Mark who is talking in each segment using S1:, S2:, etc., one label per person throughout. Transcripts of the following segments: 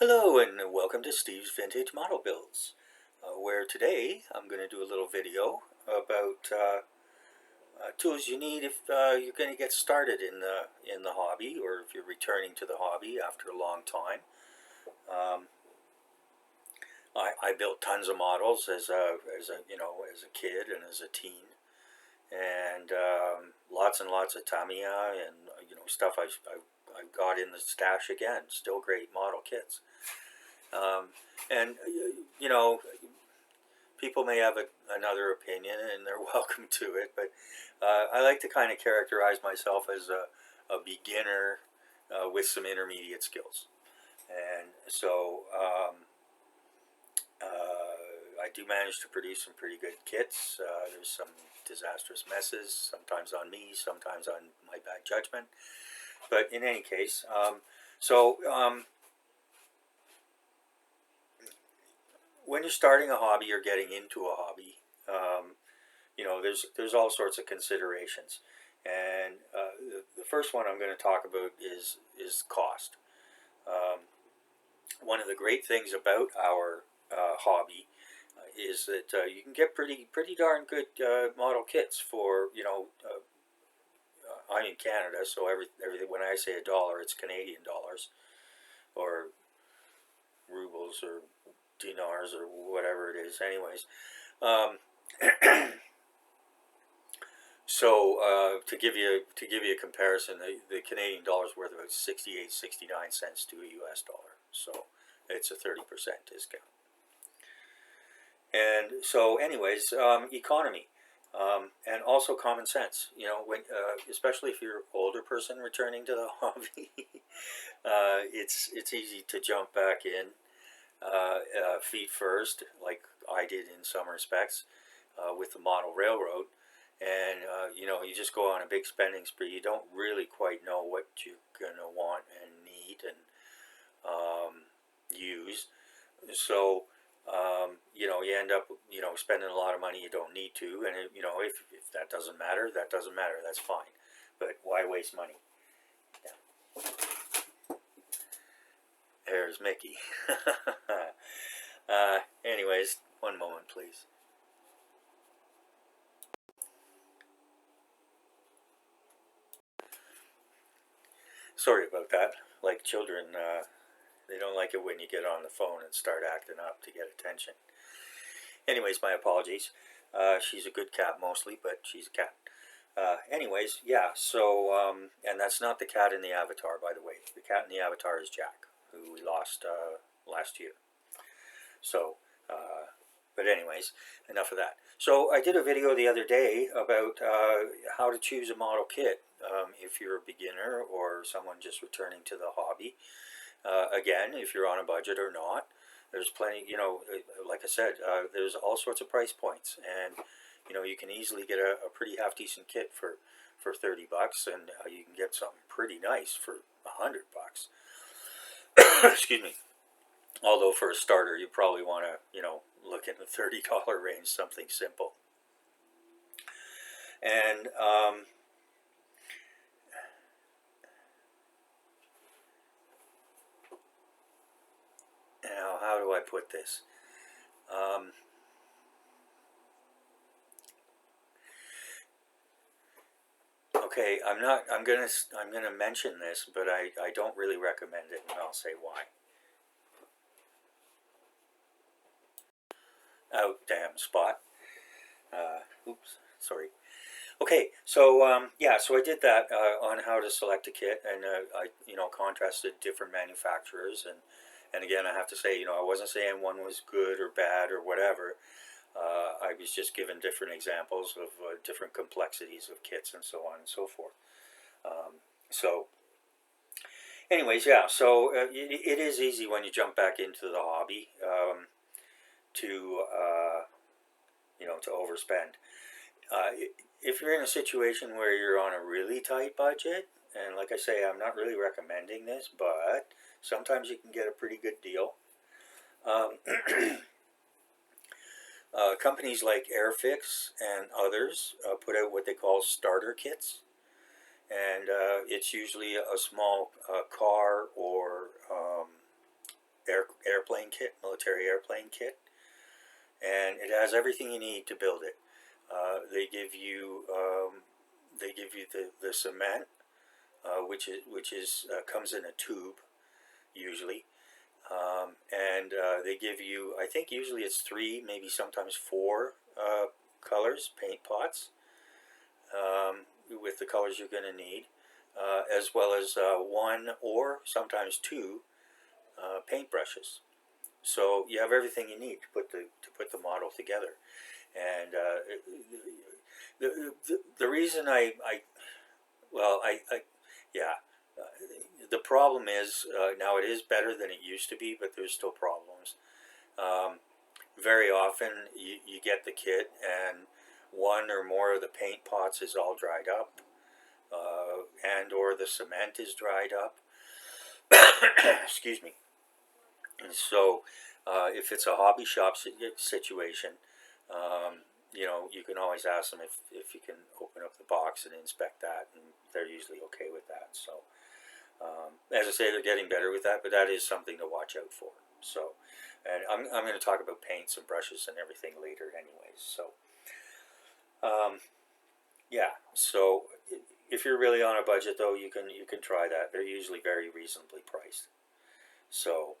S1: Hello and welcome to Steve's Vintage Model Builds, where today I'm going to do a little video about tools you need if you're going to get started in the hobby, or if you're returning to the hobby after a long time. Um, I built tons of models as a kid and as a teen, and lots and lots of Tamiya and stuff I've got in the stash again. Still great model kits. And people may have another opinion, and they're welcome to it, but I like to kind of characterize myself as a beginner with some intermediate skills. And so I do manage to produce some pretty good kits. There's some disastrous messes, sometimes on me, sometimes on my bad judgment. But in any case, when you're starting a hobby or getting into a hobby, there's all sorts of considerations, and the first one I'm going to talk about is cost. Um, One of the great things about our hobby is that you can get pretty darn good model kits for I'm in Canada, so everything when I say a dollar, it's Canadian dollars or rubles or dinars or whatever it is. Anyways. Um, So to give you a comparison, the Canadian dollar is worth about 68-69 cents to a U.S. dollar. So it's a 30% discount. And so, anyways, economy, and also common sense. Especially if you're an older person returning to the hobby, it's easy to jump back in feet first, like I did in some respects with the model railroad. And you just go on a big spending spree. You don't really quite know what you're gonna want and need and use. So you end up spending a lot of money you don't need to. And if that doesn't matter, that doesn't matter. That's fine. But why waste money? Yeah. There's Mickey. Anyways, one moment, please. Sorry about that. Like children, they don't like it when you get on the phone and start acting up to get attention. Anyways, my apologies. She's a good cat mostly, but she's a cat. Anyways, yeah, so, and that's not the cat in the Avatar, by the way. The cat in the Avatar is Jack, who we lost last year. So, but anyways, enough of that. So I did a video the other day about how to choose a model kit if you're a beginner or someone just returning to the hobby. Again, if you're on a budget or not, there's plenty, like I said, there's all sorts of price points, and you can easily get a pretty half decent kit for $30, and you can get something pretty nice for $100. Excuse me. Although for a starter, you probably want to look in the $30 range, something simple. And now, how do I put this? Okay, I'm gonna mention this, but I don't really recommend it, and I'll say why. Oh, damn spot. Oops, sorry. Okay, so yeah, so I did that on how to select a kit, and I contrasted different manufacturers, and again I have to say I wasn't saying one was good or bad or whatever. I was just given different examples of different complexities of kits and so on and so forth. So, anyways, yeah, so it is easy when you jump back into the hobby to to overspend. If you're in a situation where you're on a really tight budget, and like I say, I'm not really recommending this, but sometimes you can get a pretty good deal. Companies like Airfix and others put out what they call starter kits, and it's usually a small car or airplane kit, military airplane kit, and it has everything you need to build it. They give you the cement, which is comes in a tube usually, and they give you, I think usually it's 3, maybe sometimes 4 colors, paint pots, with the colors you're going to need, as well as 1 or sometimes 2 paint brushes. So you have everything you need to put the model together. And the reason yeah, the problem is, now it is better than it used to be, but there's still problems. Very often you get the kit and 1 or more of the paint pots is all dried up, and or the cement is dried up. Excuse me. And so if it's a hobby shop situation, you can always ask them if you can open up the box and inspect that, and they're usually okay with that. So as I say, they're getting better with that, but that is something to watch out for. So, and I'm going to talk about paints and brushes and everything later anyways. So yeah, so if you're really on a budget though, you can try that. They're usually very reasonably priced. So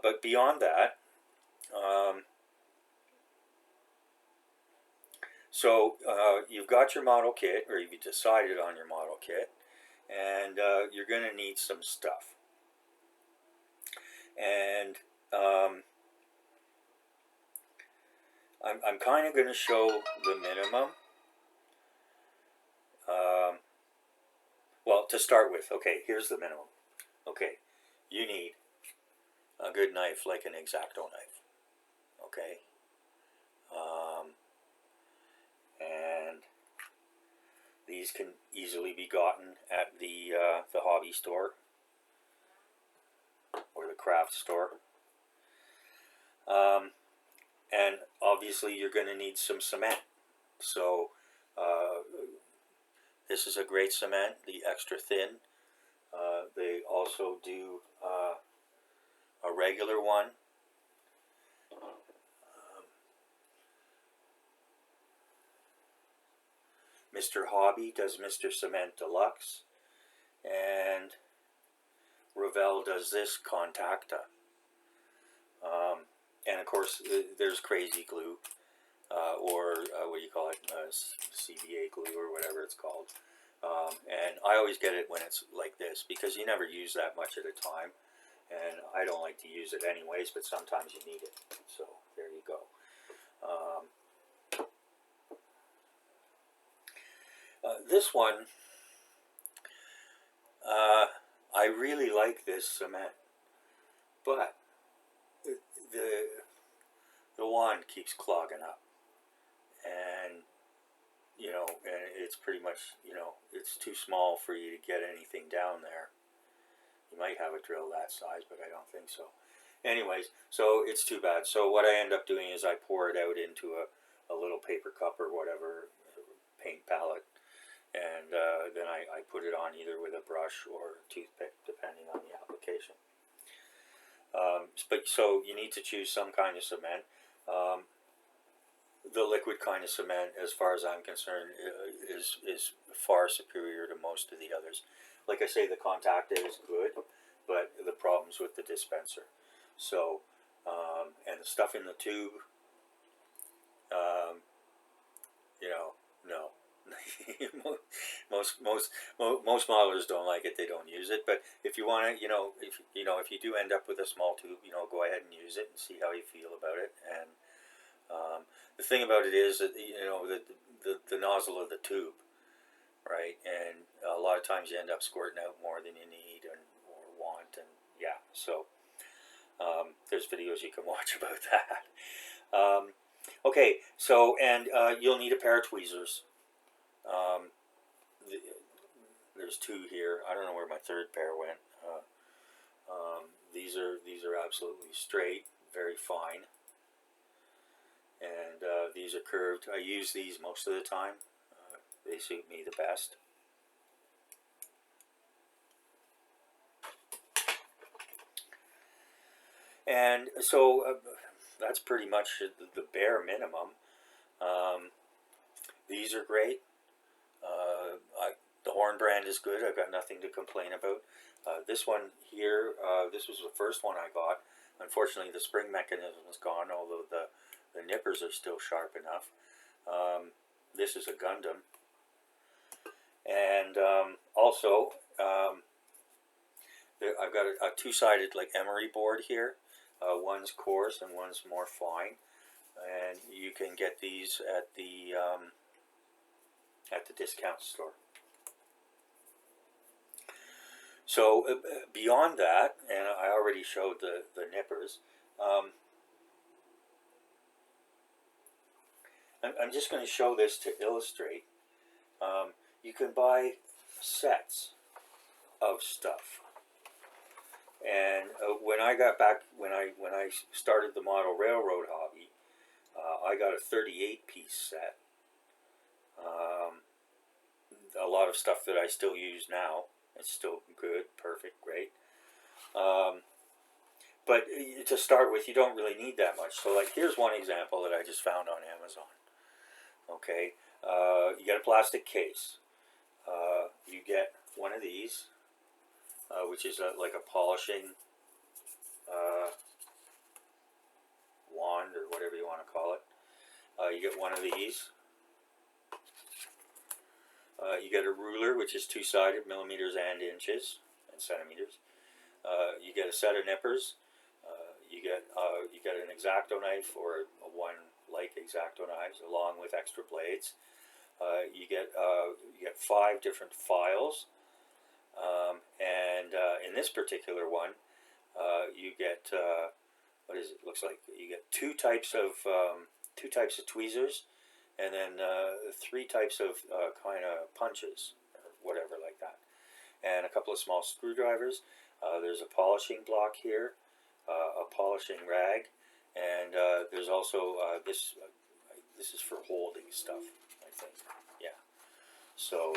S1: but beyond that, you've got your model kit, or you've decided on your model kit, and you're going to need some stuff. And I'm kind of going to show the minimum. Well, to start with, okay, here's the minimum. Okay, you need a good knife, like an X-Acto knife. Okay, and these can easily be gotten at the hobby store or the craft store. And obviously you're going to need some cement. So this is a great cement, the extra thin. They also do a regular one. Mr. Hobby does Mr. Cement Deluxe, and Revell does this Contacta. And of course, there's Crazy Glue, or what do you call it, CBA glue, or whatever it's called. And I always get it when it's like this, because you never use that much at a time, and I don't like to use it anyways, but sometimes you need it. So there you go. This one, I really like this cement, but the wand keeps clogging up, and and it's pretty much, it's too small for you to get anything down there. You might have a drill that size, but I don't think so. Anyways, so it's too bad. So what I end up doing is I pour it out into a little paper cup or whatever, paint palette, and then I put it on either with a brush or a toothpick, depending on the application. But so you need to choose some kind of cement. The liquid kind of cement, as far as I'm concerned, is far superior to most of the others. Like I say, the Contacta is good, but the problem's with the dispenser. So, and the stuff in the tube, no. most modelers don't like it. They don't use it. But if you want to, if you do end up with a small tube, go ahead and use it and see how you feel about it. And the thing about it is that the nozzle of the tube, right? And a lot of times you end up squirting out more than you need or want, and yeah. So there's videos you can watch about that. Okay, so and you'll need a pair of tweezers. There's 2 here. I don't know where my 3rd pair went. These are absolutely straight, very fine, and these are curved. I use these most of the time. They suit me the best. And so that's pretty much the bare minimum. Um, these are great. The Horn brand is good. I've got nothing to complain about. This one here, this was the first one I got. Unfortunately, the spring mechanism is gone, although the nippers are still sharp enough. This is a Gundam. And also, I've got a two-sided like emery board here. One's coarse and one's more fine. And you can get these at the discount store. So beyond that, and I already showed the nippers, I'm just going to show this to illustrate. You can buy sets of stuff. And when I got back, when I started the model railroad hobby, I got a 38-piece set. A lot of stuff that I still use now. It's still good, perfect, great. But to start with, you don't really need that much. So like, here's one example that I just found on Amazon. Okay, you get a plastic case. You get one of these, which is like a polishing wand or whatever you want to call it. You get one of these. You get a ruler, which is two-sided, millimeters and inches and centimeters. You get a set of nippers. You get an X-Acto knife or one like X-Acto knives, along with extra blades. You get 5 different files, and in this particular one, you get what is it? Looks like you get two types of tweezers, and then 3 types of kind of punches or whatever like that, and a couple of small screwdrivers. There's a polishing block here, a polishing rag, and there's also this is for holding stuff, I think. Yeah. So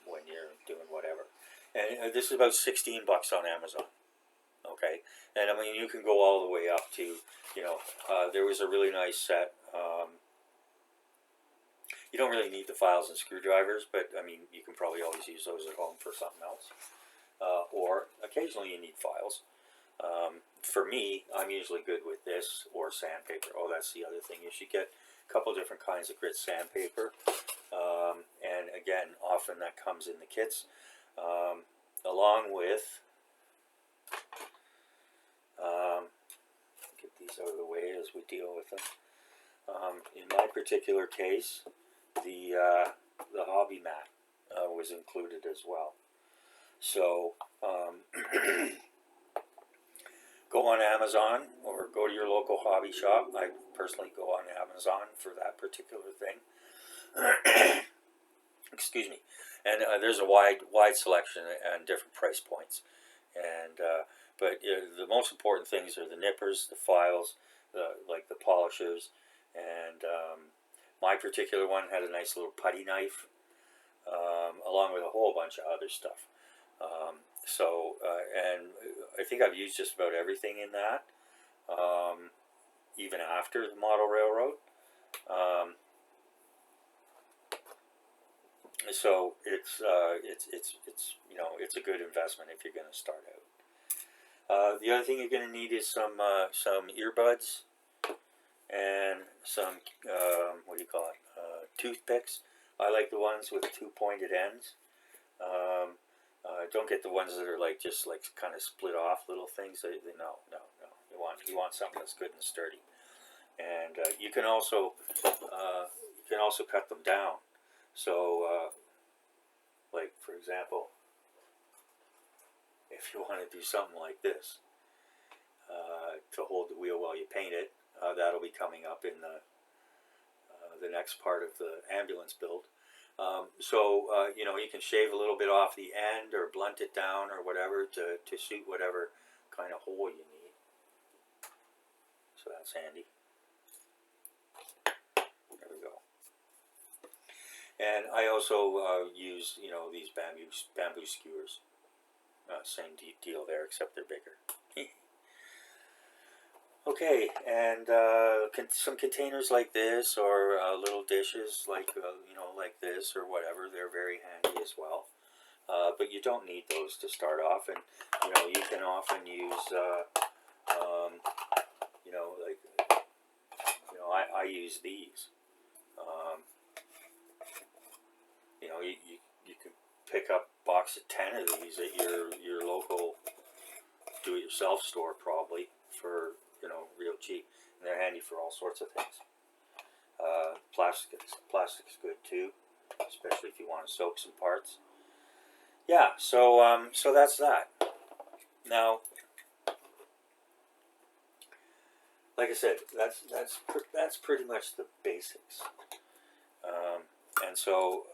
S1: when you're doing whatever, and this is about $16 on Amazon. Okay, and I mean you can go all the way up to, you know, there was a really nice set. You don't really need the files and screwdrivers, but I mean you can probably always use those at home for something else. Or occasionally you need files. For me, I'm usually good with this or sandpaper. Oh, that's the other thing. You should get a couple different kinds of grit sandpaper. And again, often that comes in the kits. Along with, get these out of the way as we deal with them. In my particular case, the hobby mat was included as well. So go on Amazon or go to your local hobby shop. I personally go on Amazon for that particular thing. Excuse me. And there's a wide selection and different price points. And but the most important things are the nippers, the files, like the polishers, and my particular one had a nice little putty knife, along with a whole bunch of other stuff. And I think I've used just about everything in that, even after the model railroad. So it's you know, it's a good investment if you're going to start out. The other thing you're going to need is some earbuds and some what do you call it? Toothpicks. I like the ones with 2 pointed ends. Don't get the ones that are like just like kind of split off little things. No. You want something that's good and sturdy. And you can also cut them down. So like for example, if you want to do something like this to hold the wheel while you paint it, that'll be coming up in the next part of the ambulance build. You know, you can shave a little bit off the end or blunt it down or whatever to suit whatever kind of hole you need. So that's handy. There we go. And I also use, you know, these bamboo skewers. Same deal there, except they're bigger. Okay, and some containers like this, or little dishes like like this or whatever, they're very handy as well. But you don't need those to start off, and you can often use like I use these. Um, you can pick up a box of 10 of these at your local do-it-yourself store probably for real cheap, and they're handy for all sorts of things. Plastic's good too, especially if you want to soak some parts. Yeah, so that's that. Now, like I said, that's pretty much the basics. Um, and so,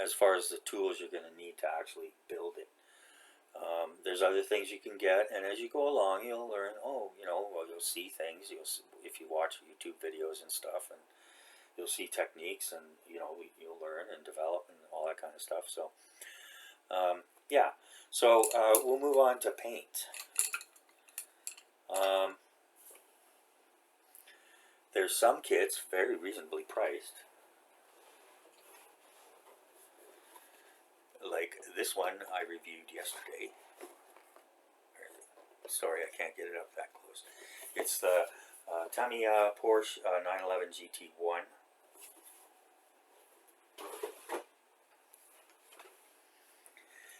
S1: as far as the tools you're going to need to actually build it, there's other things you can get, and as you go along, you'll learn. Oh, well, you'll see things. If you watch YouTube videos and stuff, and you'll see techniques, and you'll learn and develop and all that kind of stuff. So, yeah. So we'll move on to paint. There's some kits very reasonably priced, like this one I reviewed yesterday. Sorry, I can't get it up that close. It's the Tamiya Porsche 911 GT1.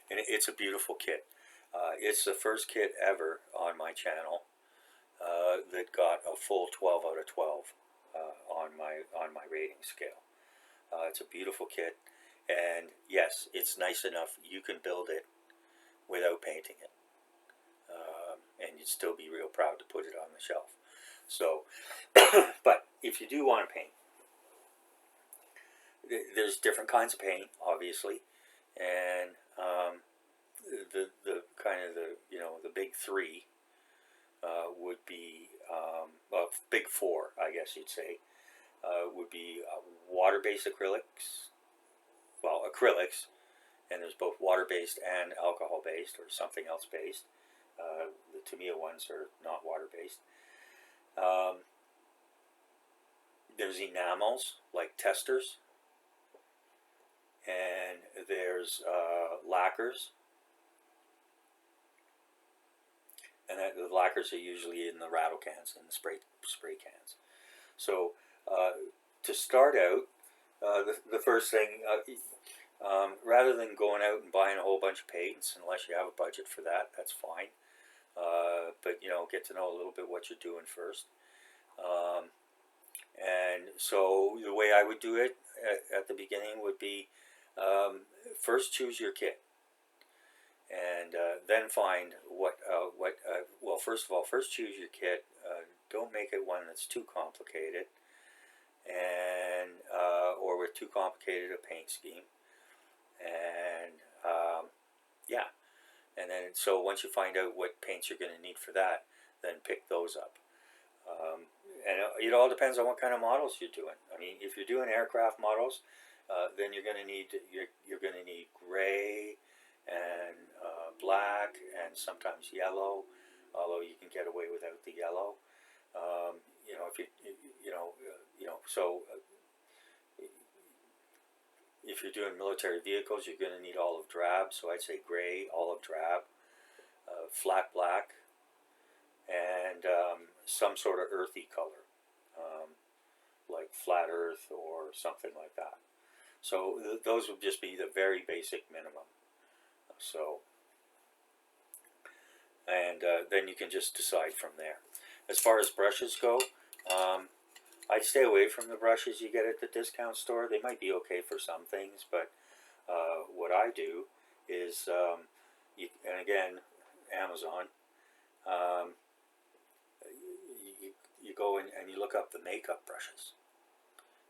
S1: And it's a beautiful kit. It's the first kit ever on my channel that got a full 12 out of 12 on my rating scale. It's a beautiful kit, and yes, it's nice enough you can build it without painting it, and you'd still be real proud to put it on the shelf. So, but if you do want to paint, there's different kinds of paint, obviously, and the kind of the big three would be well, big four, I guess you'd say, would be water-based acrylics. Well, acrylics, and there's both water-based and alcohol-based or something else based. The Tamiya ones are not water-based. There's enamels like testers, and there's lacquers, and the lacquers are usually in the rattle cans and the spray cans. So to start out, the first thing, rather than going out and buying a whole bunch of paints, unless you have a budget for that, that's fine. But get to know a little bit what you're doing first. And so the way I would do it at the beginning would be, first choose your kit, and then find well, first of all, first choose your kit. Don't make it one that's too complicated, and or with too complicated a paint scheme. And yeah, and then so once you find out what paints you're going to need for that, then pick those up. And it all depends on what kind of models you're doing. I mean, if you're doing aircraft models, then you're going to need gray and black and sometimes yellow, although you can get away without the yellow. So if you're doing military vehicles, you're going to need olive drab. So I'd say gray, olive drab, flat black, and some sort of earthy color, like flat earth or something like that. So those would just be the very basic minimum. So, and then you can just decide from there. As far as brushes go, I'd stay away from the brushes you get at the discount store. They might be okay for some things, but what I do is, and again, Amazon, you go in and you look up the makeup brushes,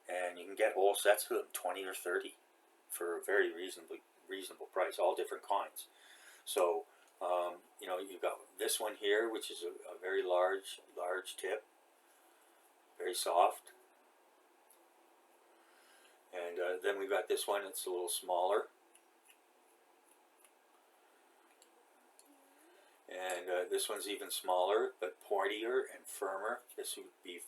S1: and you can get whole sets of them, 20 or 30, for a very reasonable price, all different kinds. So you've got this one here, which is a very large tip, very soft, and then we've got this one. It's a little smaller, and this one's even smaller, but pointier and firmer. This would be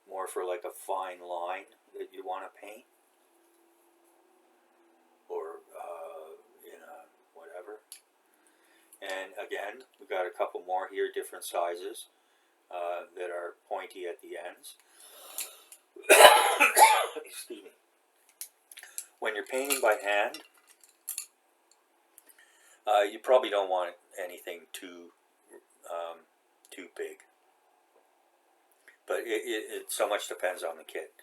S1: more for like a fine line that you want to paint, or in a whatever. And again, we've got a couple more here, different sizes that are pointy at the ends. Excuse me. When you're painting by hand, you probably don't want anything too big, but it so much depends on the kit.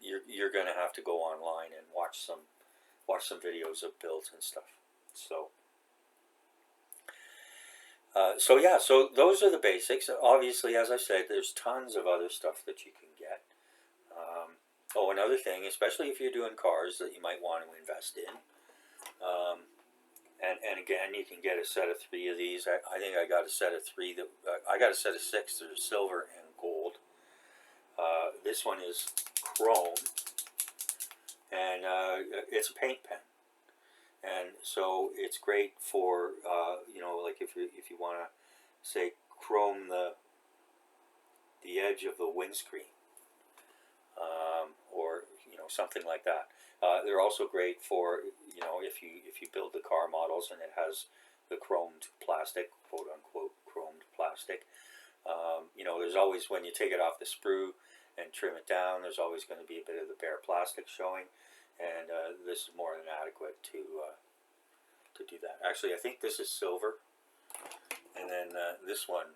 S1: You're going to have to go online and watch some videos of builds and stuff. So yeah, so those are the basics. Obviously, as I said, there's tons of other stuff that you can get. Oh, another thing, especially if you're doing cars, that you might want to invest in. And again, you can get a set of 3 of these. I think I got a set of 3 that I got a set of 6 that are silver and gold. This one is chrome, and it's a paint pen, and so it's great for you know, like if you want to say chrome the edge of the windscreen, or you know, something like that. They're also great for, you know, if you build the car models and it has the chromed plastic, quote unquote chromed plastic. You know, there's always, when you take it off the sprue and trim it down, there's always going to be a bit of the bare plastic showing, and this is more than adequate to do that. Actually, I think this is silver, and then this one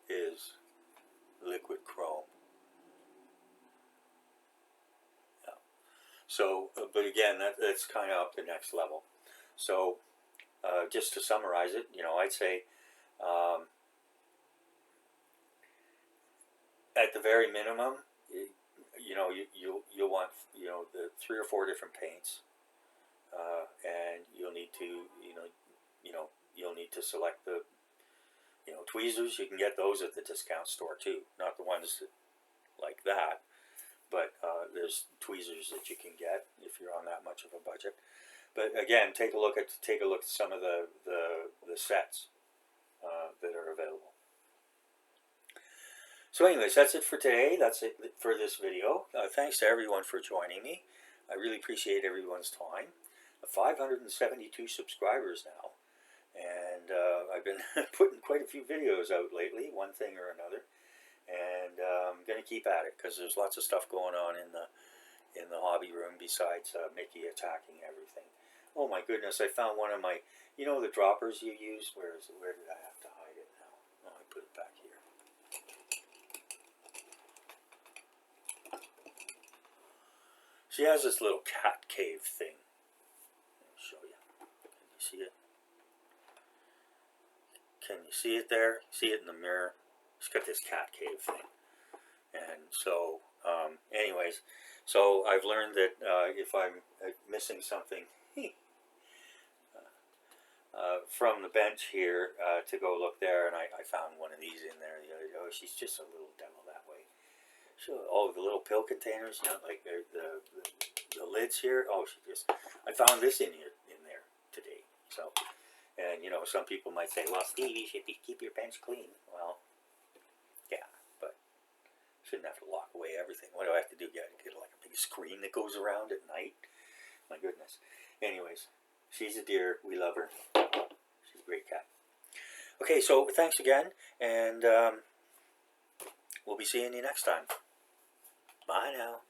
S1: is liquid chrome. So, but again, that's kind of up the next level. So, just to summarize it, you know, I'd say at the very minimum, you know, you'll want, you know, the 3 or 4 different paints, and you'll need to, you'll need to select the, you know, tweezers. You can get those at the discount store too, not the ones that, like that. But there's tweezers that you can get if you're on that much of a budget. But again, take a look at some of the sets that are available. So anyways, that's it for today. That's it for this video. Thanks to everyone for joining me. I really appreciate everyone's time. 572 subscribers now, and I've been putting quite a few videos out lately, one thing or another. And I'm going to keep at it because there's lots of stuff going on in the hobby room besides Mickey attacking everything. Oh my goodness, I found one of my, you know, the droppers you use. Where is it? Where did I have to hide it now? Oh, I put it back here. She has this little cat cave thing. I'll show you. Can you see it? Can you see it there? See it in the mirror? It's got this cat cave thing. And so, anyways, so I've learned that if I'm missing something from the bench here, to go look there, and I found one of these in there the other day. Oh, she's just a little devil that way. So, oh, the little pill containers, you know, like the lids here. Oh, I found this in there today. So, and you know, some people might say, well, Steve, you should keep your bench clean. Well, yeah, but shouldn't have to lock away everything. What do I have to do? Get like a big screen that goes around at night? My goodness. Anyways, she's a dear. We love her. She's a great cat. Okay, so thanks again, and we'll be seeing you next time. Bye now.